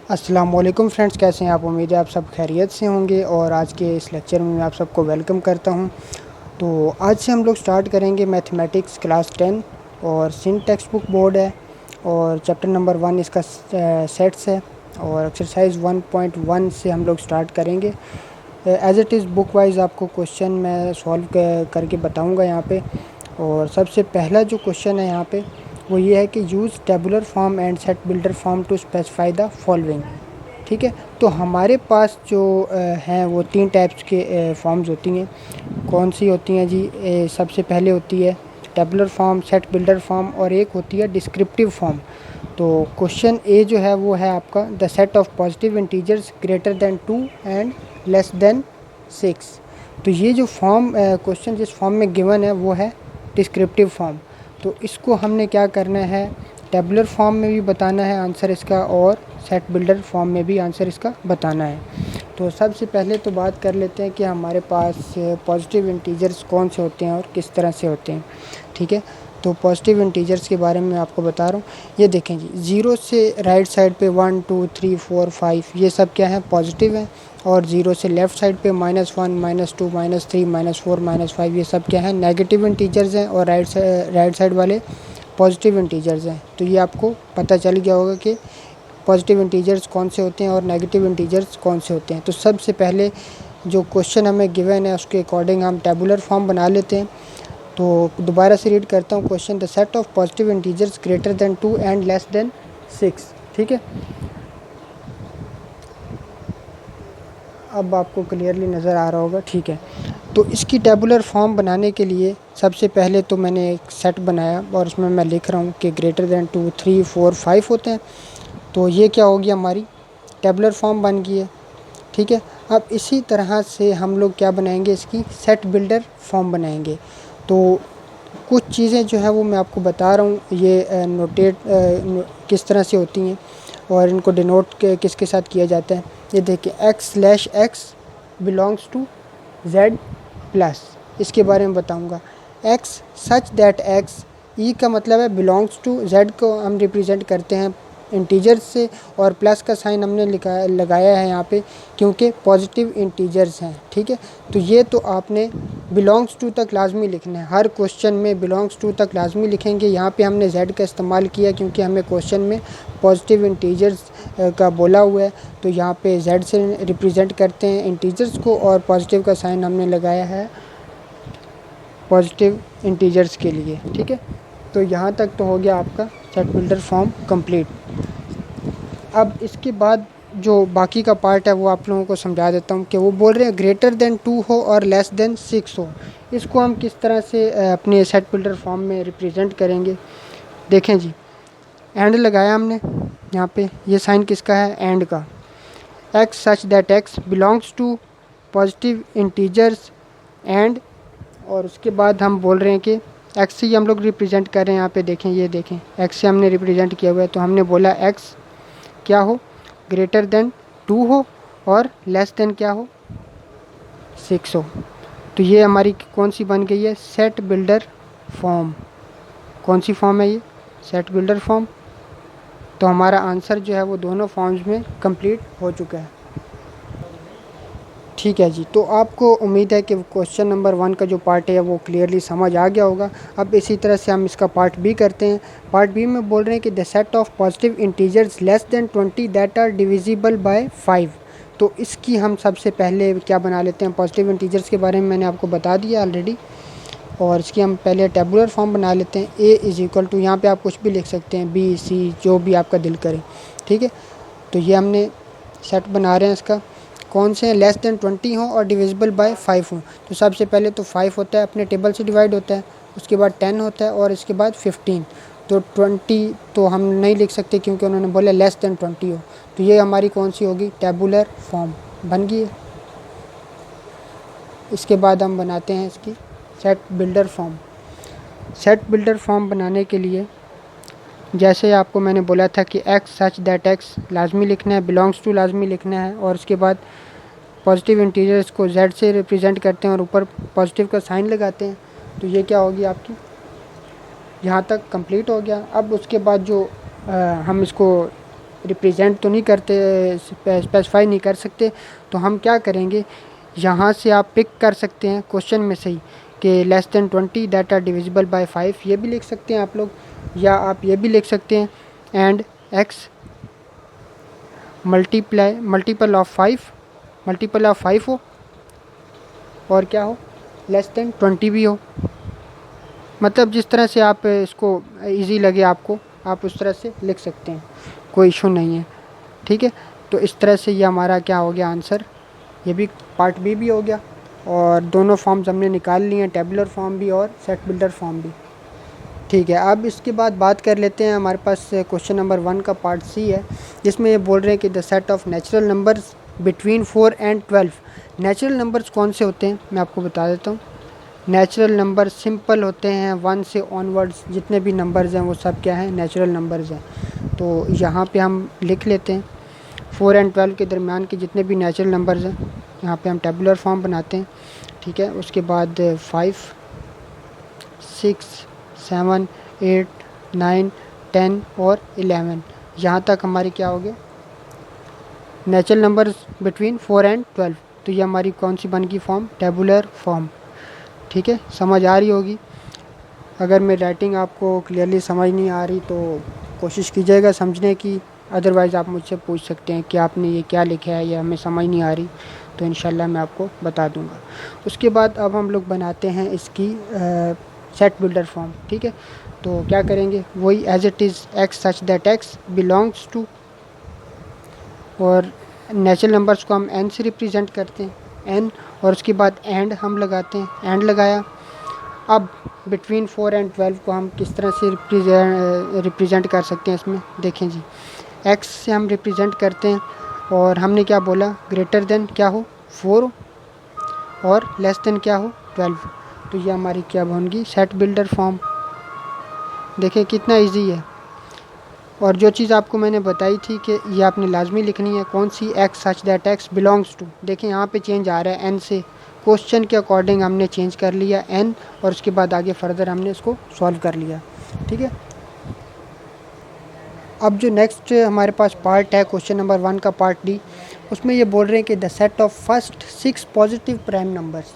अस्सलाम वालेकुम फ्रेंड्स, कैसे हैं आप। उम्मीद है आप सब खैरियत से होंगे और आज के इस लेक्चर में मैं आप सबको वेलकम करता हूं। तो आज से हम लोग स्टार्ट करेंगे मैथमेटिक्स क्लास 10 और सिंध टेक्स्ट बुक बोर्ड है और चैप्टर नंबर 1 इसका सेट्स है और एक्सरसाइज 1.1 से हम लोग स्टार्ट करेंगे। As it is book wise आपको क्वेश्चन मैं सॉल्व करके बताऊँगा यहाँ पे। और सबसे पहला जो क्वेश्चन है यहाँ पे वो ये है कि use tabular form and set builder form to specify the following. ठीक है, तो हमारे पास जो हैं वो 3 टाइप्स के फॉर्म्स होती हैं। कौन सी होती हैं जी? सबसे पहले होती है tabular form, set builder form और एक होती है डिस्क्रिप्टिव फॉर्म। तो क्वेश्चन ए जो है वो है आपका the set of positive integers greater than 2 and less than 6। तो ये जो फॉर्म क्वेश्चन जिस फॉर्म में गिवन है वो है डिस्क्रिप्टिव फॉर्म। तो इसको हमने क्या करना है, टेबुलर फॉर्म में भी बताना है आंसर इसका और सेट बिल्डर फॉर्म में भी आंसर इसका बताना है। तो सबसे पहले तो बात कर लेते हैं कि हमारे पास पॉजिटिव इंटीजर्स कौन से होते हैं और किस तरह से होते हैं। ठीक है, तो पॉजिटिव इंटीजर्स के बारे में आपको बता रहा हूँ। ये देखें जी, 0 से राइट साइड पे 1 2 3 4 5 ये सब क्या है, पॉजिटिव है। और 0 से लेफ़्ट साइड पे -1 -2 -3 -4 -5 ये सब क्या है, नेगेटिव इंटीजर्स हैं। और राइट साइड वाले पॉजिटिव इंटीजर्स हैं। तो ये आपको पता चल गया होगा कि पॉजिटिव इंटीजर्स कौन से होते हैं और नेगेटिव इंटीजर्स कौन से होते हैं। तो सबसे पहले जो क्वेश्चन हमें गिवन है उसके अकॉर्डिंग हम टेबुलर फॉर्म बना लेते हैं। तो दोबारा से रीड करता हूँ question, the set of positive integers greater than 2 and less than 6। ठीक है, अब आपको क्लियरली नज़र आ रहा होगा। ठीक है, तो इसकी टेबुलर फॉर्म बनाने के लिए सबसे पहले तो मैंने एक सेट बनाया और उसमें मैं लिख रहा हूँ कि ग्रेटर देन 2 3 4 5 होते हैं। तो ये क्या होगी, हमारी टेबुलर फॉर्म बन गई है। ठीक है, अब इसी तरह से हम लोग क्या बनाएंगे, इसकी सेट बिल्डर फॉर्म बनाएंगे। तो कुछ चीज़ें जो है वो मैं आपको बता रहा हूँ, ये किस तरह से होती हैं और इनको डिनोट किसके साथ किया जाता है। ये देखिए, x/x belongs to z plus, इसके बारे में बताऊँगा। x सच दैट x, ई का मतलब है बिलोंग्स टू, z को हम रिप्रेजेंट करते हैं इंटीजर्स से और प्लस का साइन हमने लगाया है यहाँ पे क्योंकि पॉजिटिव इंटीजर्स हैं। ठीक है, तो ये तो आपने बिलोंग्स टू तक लाजमी लिखना है, हर क्वेश्चन में बिलोंग्स टू तक लाजमी लिखेंगे। यहाँ पे हमने z का इस्तेमाल किया क्योंकि हमें क्वेश्चन में पॉजिटिव इंटीजर्स का बोला हुआ है। तो यहाँ पे z से रिप्रेजेंट करते हैं इंटीजर्स को और पॉजिटिव का साइन हमने लगाया है पॉजिटिव इंटीजर्स के लिए। ठीक है, तो यहाँ तक तो हो गया आपका सेट बिल्डर फॉर्म कंप्लीट। अब इसके बाद जो बाकी का पार्ट है वो आप लोगों को समझा देता हूँ कि वो बोल रहे हैं ग्रेटर देन 2 हो और लेस देन 6 हो। इसको हम किस तरह से अपने सेट बिल्डर फॉर्म में रिप्रेजेंट करेंगे। देखें जी, एंड लगाया हमने यहाँ पे, ये साइन किसका है, एंड का। x such that x belongs to positive integers and, और उसके बाद हम बोल रहे हैं कि x से ही हम लोग रिप्रेजेंट कर रहे हैं। यहाँ पे देखें, ये देखें, x से हमने रिप्रेजेंट किया हुआ है। तो हमने बोला x क्या हो, ग्रेटर देन 2 हो और लेस देन क्या हो, 6 हो। तो ये हमारी कौन सी बन गई है, सेट बिल्डर फॉर्म। कौन सी फॉर्म है ये, सेट बिल्डर फॉर्म। तो हमारा आंसर जो है वो दोनों फॉर्म्स में कंप्लीट हो चुका है। ठीक है जी, तो आपको उम्मीद है कि क्वेश्चन नंबर 1 का जो पार्ट है वो क्लियरली समझ आ गया होगा। अब इसी तरह से हम इसका पार्ट बी करते हैं। पार्ट बी में बोल रहे हैं कि the set of positive integers less than 20 that are divisible by 5। तो इसकी हम सबसे पहले क्या बना लेते हैं, पॉजिटिव इंटीजर्स के बारे में मैंने आपको बता दिया ऑलरेडी। और इसकी हम पहले टेबुलर फॉर्म बना लेते हैं। a इज़ इक्वल टू, यहाँ पर आप कुछ भी लिख सकते हैं, b c जो भी आपका दिल करे। ठीक है, तो ये हमने सेट बना रहे हैं इसका, कौन से हैं, लेस देन 20 हो और डिविजिबल बाय 5 हो। तो सबसे पहले तो 5 होता है, अपने टेबल से डिवाइड होता है, उसके बाद 10 होता है और इसके बाद 15। तो 20 तो हम नहीं लिख सकते क्योंकि उन्होंने बोला लेस देन 20 हो। तो ये हमारी कौन सी होगी, टेबुलर फॉर्म बन गई है। इसके बाद हम बनाते हैं इसकी set builder form. Set builder form बनाने के लिए जैसे आपको मैंने बोला था कि x सच दैट x लाजमी लिखना है, बिलोंग्स टू लाजमी लिखना है और उसके बाद पॉजिटिव इंटीजर्स को z से रिप्रेजेंट करते हैं और ऊपर पॉजिटिव का साइन लगाते हैं। तो ये क्या होगी आपकी, यहाँ तक कंप्लीट हो गया। अब उसके बाद जो हम इसको रिप्रेजेंट तो नहीं करते, स्पेसिफाई नहीं कर सकते, तो हम क्या करेंगे, यहाँ से आप पिक कर सकते हैं क्वेश्चन में से ही कि less than 20 that are divisible by 5, ये भी लिख सकते हैं आप लोग, या आप ये भी लिख सकते हैं एंड x मल्टीपल ऑफ 5 हो और क्या हो, लेस देन 20 भी हो। मतलब जिस तरह से आप इसको इजी लगे आपको, आप उस तरह से लिख सकते हैं, कोई इशू नहीं है। ठीक है, तो इस तरह से ये हमारा क्या हो गया आंसर, ये भी पार्ट बी भी हो गया, और दोनों फॉर्म्स हमने निकाल लिए हैं, टेबुलर फॉर्म भी और सेट बिल्डर फॉर्म भी। ठीक है, अब इसके बाद बात कर लेते हैं, हमारे पास क्वेश्चन नंबर 1 का पार्ट सी है, जिसमें ये बोल रहे हैं कि the set of natural numbers between 4 and 12। Natural numbers कौन से होते हैं मैं आपको बता देता हूँ। नेचुरल नंबर सिंपल होते हैं, 1 से ऑनवर्ड्स जितने भी नंबर्स हैं वो सब क्या हैं, नेचुरल नंबर्स हैं। तो यहाँ पे हम लिख लेते हैं 4 एंड 12 के दरमियान के जितने भी नेचुरल नंबर्स हैं, यहाँ पे हम टेबुलर फॉर्म बनाते हैं। ठीक है, उसके बाद 5, 6, 7, 8, 9, 10 और 11, यहाँ तक हमारी क्या हो गए, नेचुरल नंबर्स बिटवीन 4 एंड 12। तो ये हमारी कौन सी बन गई फॉर्म, टेबुलर फॉर्म। ठीक है, समझ आ रही होगी। अगर मेरी राइटिंग आपको क्लियरली समझ नहीं आ रही तो कोशिश कीजिएगा समझने की, अदरवाइज़ आप मुझसे पूछ सकते हैं कि आपने ये क्या लिखा है, ये हमें समझ नहीं आ रही, तो इंशाल्लाह मैं आपको बता दूंगा। उसके बाद अब हम लोग बनाते हैं इसकी सेट बिल्डर फॉर्म। ठीक है, तो क्या करेंगे, वही as it is x such that x belongs to, और नेचुरल नंबर्स को हम एन से रिप्रेजेंट करते हैं, एन, और उसके बाद एंड हम लगाते हैं, एंड लगाया। अब बिटवीन 4 एंड 12 को हम किस तरह से रिप्रेजेंट कर सकते हैं, इसमें देखें जी, एक्स से हम रिप्रेजेंट करते हैं, और हमने क्या बोला, ग्रेटर देन क्या हो 4 और लेस देन क्या हो 12। तो ये हमारी क्या बनेगी, सेट बिल्डर फॉर्म। देखें कितना इजी है। और जो चीज़ आपको मैंने बताई थी कि ये आपने लाजमी लिखनी है, कौन सी, X such that x belongs to. देखें यहाँ पे चेंज आ रहा है एन से, क्वेश्चन के अकॉर्डिंग हमने चेंज कर लिया एन, और उसके बाद आगे फर्दर हमने इसको सॉल्व कर लिया। ठीक है, अब जो नेक्स्ट हमारे पास पार्ट है क्वेश्चन नंबर 1 का पार्ट डी, उसमें ये बोल रहे हैं कि the set of first 6 positive prime numbers.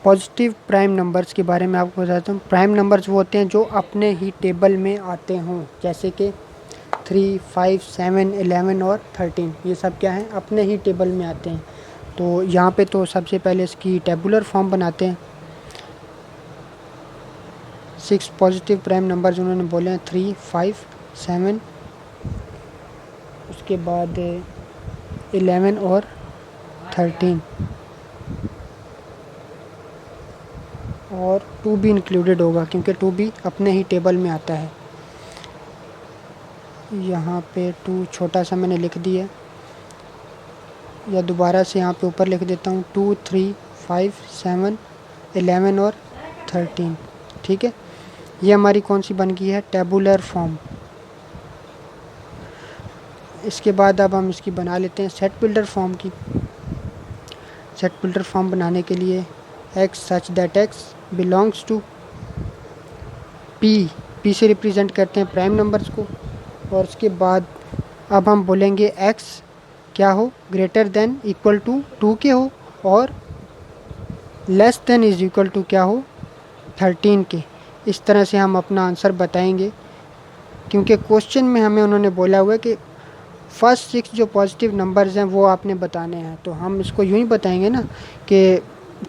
Positive prime numbers के बारे में आपको बताता हूँ। प्राइम नंबर्स वो होते हैं जो अपने ही टेबल में आते हों, जैसे कि 3, 5, 7, 11 और 13, ये सब क्या हैं, अपने ही टेबल में आते हैं। तो यहाँ पे तो सबसे पहले इसकी टेबुलर फॉर्म बनाते हैं। 6 पॉजिटिव प्राइम नंबर्स उन्होंने बोले हैं, 3, 5, 7, उसके बाद 11 और 13, और 2 भी इंक्लूडेड होगा क्योंकि 2 भी अपने ही टेबल में आता है। यहाँ पे 2 छोटा सा मैंने लिख दिया, या दोबारा से यहाँ पे ऊपर लिख देता हूँ, 2, 3, 5, 7, 11 और 13। ठीक है, ये हमारी कौन सी बन गई है, टेबुलर फॉर्म। इसके बाद अब हम इसकी बना लेते हैं सेट बिल्डर फॉर्म की। सेट बिल्डर फॉर्म बनाने के लिए x such that x belongs to P, P से रिप्रेजेंट करते हैं प्राइम नंबर्स को, और उसके बाद अब हम बोलेंगे एक्स क्या हो, ग्रेटर देन इक्वल टू 2 के हो, और less than is equal to क्या हो, 13 के। इस तरह से हम अपना आंसर बताएंगे, क्योंकि क्वेश्चन में हमें उन्होंने बोला हुआ है कि फर्स्ट 6 जो पॉजिटिव नंबर्स हैं वो आपने बताने हैं। तो हम इसको यूँ ही बताएंगे ना कि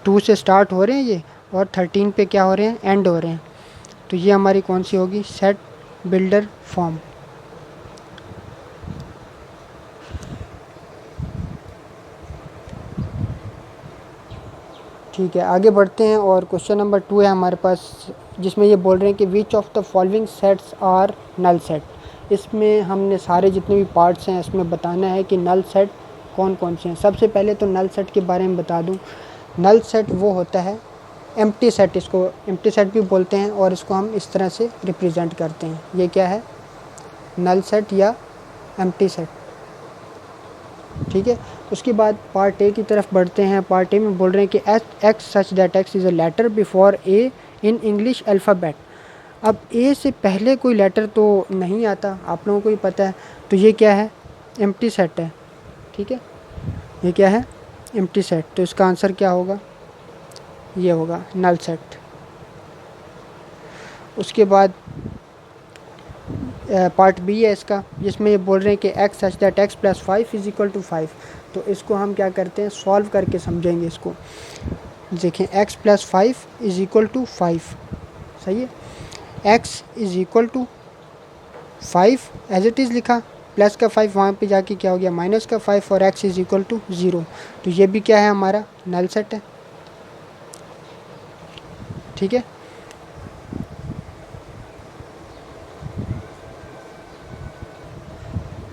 2 से स्टार्ट हो रहे हैं ये, और 13 पे क्या हो रहे हैं, एंड हो रहे हैं। तो ये हमारी कौन सी होगी, सेट बिल्डर फॉर्म। ठीक है, आगे बढ़ते हैं, और क्वेश्चन नंबर 2 है हमारे पास, जिसमें ये बोल रहे हैं कि which of the following sets are null set. इसमें हमने सारे जितने भी पार्ट्स हैं इसमें बताना है कि नल सेट कौन कौन से हैं। सबसे पहले तो नल सेट के बारे में बता दूं। नल सेट वो होता है एम्प्टी सेट, इसको एम्प्टी सेट भी बोलते हैं, और इसको हम इस तरह से रिप्रेजेंट करते हैं। ये क्या है, नल सेट या एम्प्टी सेट। ठीक है, उसके बाद पार्ट ए की तरफ बढ़ते हैं। पार्ट ए में बोल रहे हैं कि x such that x is a letter before A in English alphabet. अब ए से पहले कोई लेटर तो नहीं आता, आप लोगों को ही पता है। तो ये क्या है, एम्प्टी सेट है, ठीक है, ये क्या है, एम्प्टी सेट। तो इसका आंसर क्या होगा, ये होगा नल सेट। उसके बाद पार्ट बी है इसका, जिसमें ये बोल रहे हैं कि x such that x plus 5 is equal to 5। तो इसको हम क्या करते हैं, सॉल्व करके समझेंगे इसको। देखें, x plus 5 is equal to 5, सही है। X is equal to 5 as it is लिखा, प्लस का 5 वहाँ पे जाके क्या हो गया, माइनस का 5, और एक्स इज इक्वल टू 0। तो ये भी क्या है, हमारा नल सेट है, ठीक है।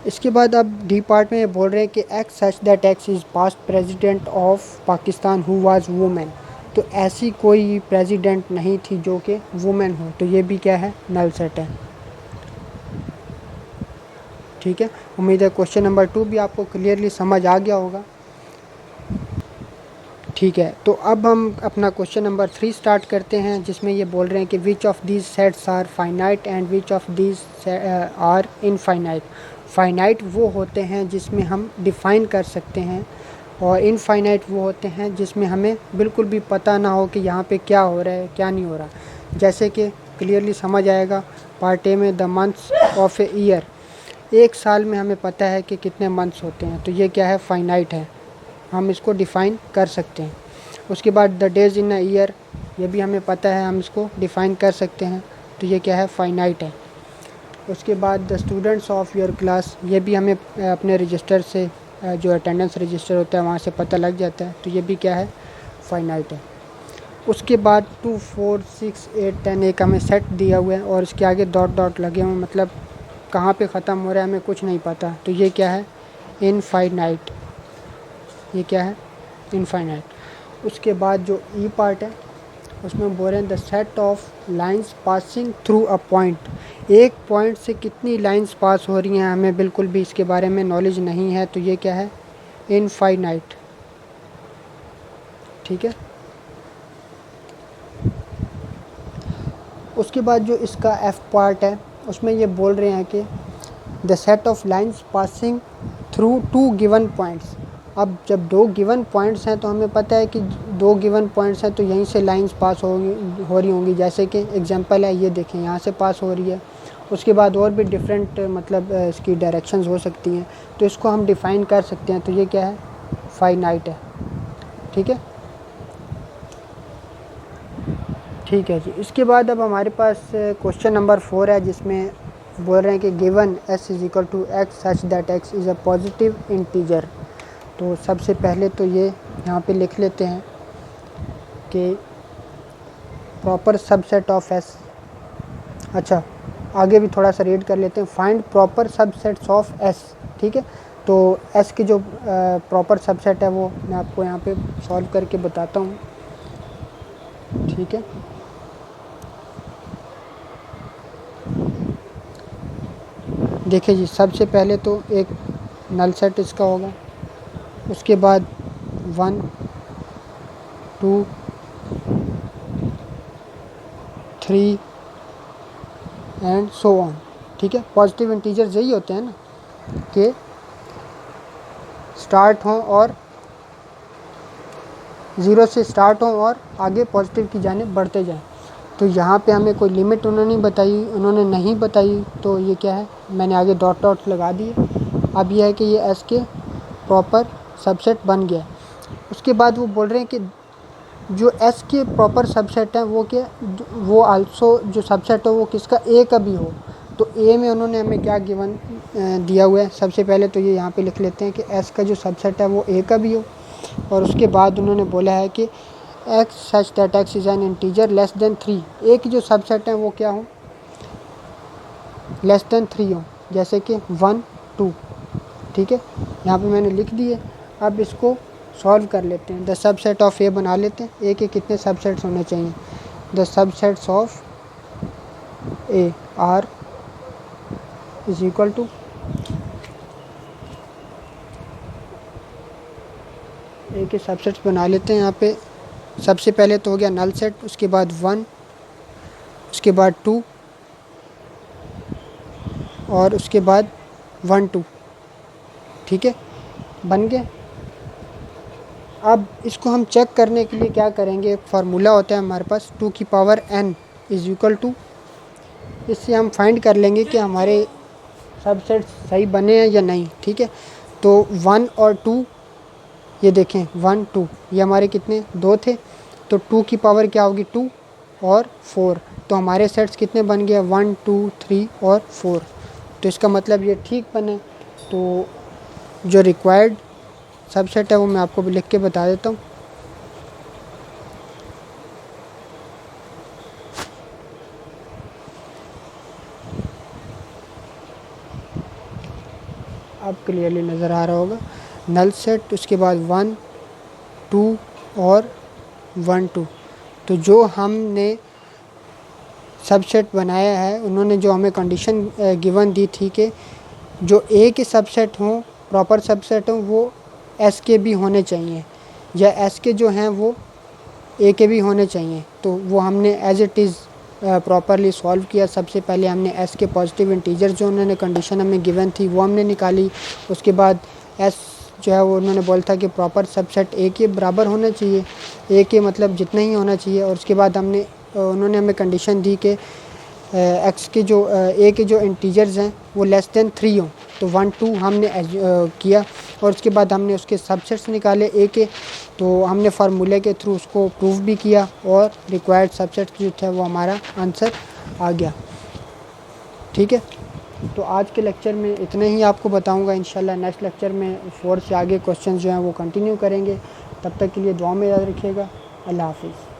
इसके बाद अब डी पार्ट में बोल रहे हैं कि x such that x is past president of Pakistan who was women. तो ऐसी कोई प्रेसिडेंट नहीं थी जो कि वुमेन हो, तो ये भी क्या है, नल सेट है, ठीक है। उम्मीद है क्वेश्चन नंबर 2 भी आपको क्लियरली समझ आ गया होगा, ठीक है। तो अब हम अपना क्वेश्चन नंबर 3 स्टार्ट करते हैं, जिसमें ये बोल रहे हैं कि which of these sets are finite and which of these are infinite. Finite वो होते हैं जिसमें हम डिफ़ाइन कर सकते हैं, और इनफाइनाइट वो होते हैं जिसमें हमें बिल्कुल भी पता ना हो कि यहाँ पे क्या हो रहा है क्या नहीं हो रहा। जैसे कि क्लियरली समझ आएगा पार्ट ए में, the months of a year, एक साल में हमें पता है कि कितने मंथ्स होते हैं, तो ये क्या है, फाइनाइट है, हम इसको डिफ़ाइन कर सकते हैं। उसके बाद the days in a year, ये भी हमें पता है, हम इसको डिफ़ाइन कर सकते हैं, तो ये क्या है, फाइनाइट है। उसके बाद the students of your class, ये भी हमें अपने रजिस्टर से जो अटेंडेंस रजिस्टर होता है वहाँ से पता लग जाता है, तो ये भी क्या है, फाइनाइट है। उसके बाद 2, 4, 6, 8, 10 एक हमें सेट दिया हुआ है, और इसके आगे डॉट डॉट लगे हुए, मतलब कहाँ पे ख़त्म हो रहा है हमें कुछ नहीं पता, तो ये क्या है, इनफाइनाइट, ये क्या है, इनफाइनाइट। उसके बाद जो ई पार्ट है उसमें बोल रहे हैं the set of lines passing through a point. एक पॉइंट से कितनी लाइंस पास हो रही हैं हमें बिल्कुल भी इसके बारे में नॉलेज नहीं है, तो ये क्या है, इनफाइनाइट, ठीक है। उसके बाद जो इसका एफ पार्ट है उसमें ये बोल रहे हैं कि the set of lines passing through 2 given points. अब जब 2 गिवन पॉइंट्स हैं तो हमें पता है कि 2 गिवन पॉइंट्स हैं तो यहीं से लाइंस पास हो रही होंगी। जैसे कि एग्जांपल है, ये देखें यहाँ से पास हो रही है। उसके बाद और भी डिफरेंट मतलब इसकी डायरेक्शंस हो सकती हैं, तो इसको हम डिफ़ाइन कर सकते हैं, तो ये क्या है, फाइनाइट है, ठीक है। ठीक है जी। इसके बाद अब हमारे पास क्वेश्चन नंबर 4 है, जिसमें बोल रहे हैं कि given s is equal to x such that x is a positive integer. तो सबसे पहले तो ये यहाँ पे लिख लेते हैं कि प्रॉपर सबसेट ऑफ s। अच्छा, आगे भी थोड़ा सा रीड कर लेते हैं, find proper subsets of s, ठीक है। तो s की जो प्रॉपर सबसेट है वो मैं आपको यहाँ पे सॉल्व करके बताता हूँ, ठीक है। देखिए जी, सबसे पहले तो एक नल सेट इसका होगा, उसके बाद 1, 2, 3 एंड सो ऑन, ठीक है। पॉजिटिव इंटीजर्स यही होते हैं ना कि स्टार्ट हों और 0 से स्टार्ट हों और आगे पॉजिटिव की जानिब बढ़ते जाएं। तो यहाँ पे हमें कोई लिमिट उन्होंने नहीं बताई, तो ये क्या है, मैंने आगे डॉट डॉट लगा दिए। अब यह है कि ये एस के प्रॉपर सबसेट बन गया। उसके बाद वो बोल रहे हैं कि जो एस के प्रॉपर सबसेट है वो क्या, वो आल्सो जो सबसेट हो वो किसका, ए का भी हो। तो ए में उन्होंने हमें क्या गिवन दिया हुआ है, सबसे पहले तो ये यहाँ पे लिख लेते हैं कि एस का जो सबसेट है वो ए का भी हो, और उसके बाद उन्होंने बोला है कि x such that x is an integer less than 3। ए की जो सबसेट है वो क्या हो, लेस देन 3 हो, जैसे कि 1, 2, ठीक है। यहाँ पे मैंने लिख दिए। अब इसको सॉल्व कर लेते हैं, द सबसेट ऑफ ए बना लेते हैं। ए के कितने सबसेट्स होने चाहिए, the subsets of A R is equal to, A के सबसेट्स बना लेते हैं। यहाँ पे सबसे पहले तो हो गया नल सेट, उसके बाद 1, उसके बाद 2 और उसके बाद 1, 2, ठीक है, बन गए। अब इसको हम चेक करने के लिए क्या करेंगे, एक फार्मूला होता है हमारे पास 2 की power n is equal to, इससे हम फाइंड कर लेंगे कि हमारे सबसेट सही बने हैं या नहीं। ठीक है, तो 1 और 2, ये देखें 1 2 ये हमारे कितने 2 थे, तो 2 की पावर क्या होगी 2 और 4, तो हमारे सेट्स कितने बन गए 1 2 3 और 4, तो इसका मतलब ये ठीक बने। तो जो रिक्वायर्ड सबसेट है वो मैं आपको भी लिख के बता देता हूँ। अब क्लियरली नज़र आ रहा होगा, नल सेट, उसके बाद 1 2 और 1 2। तो जो हमने सबसेट बनाया है, उन्होंने जो हमें कंडीशन गिवन दी थी कि जो ए के सबसेट हों, प्रॉपर सबसेट हों, वो एस के भी होने चाहिए, या एस के जो हैं वो ए के भी होने चाहिए। तो वो हमने as it is properly solve किया। सबसे पहले हमने एस के पॉजिटिव इंटीजर जो उन्होंने कंडीशन हमें गिवन थी वो हमने निकाली। उसके बाद एस जो है वो उन्होंने बोला था कि प्रॉपर सबसेट ए के बराबर होना चाहिए, ए के मतलब जितना ही होना चाहिए। और उसके बाद उन्होंने हमें कंडीशन दी कि एक्स के जो ए के जो इंटीजर्स हैं वो लेस देन 3 हों, तो 1 2 हमने किया। और उसके बाद हमने उसके सबसेट्स निकाले ए के, तो हमने फार्मूले के थ्रू उसको प्रूव भी किया और रिक्वायर्ड सबसेट जो था वो हमारा आंसर आ गया। ठीक है, तो आज के लेक्चर में इतना ही आपको बताऊंगा। इंशाल्लाह नेक्स्ट लेक्चर में 4 से आगे क्वेश्चन जो हैं वो कंटिन्यू करेंगे। तब तक के लिए दुआ में याद रखिएगा। अल्लाह हाफिज़।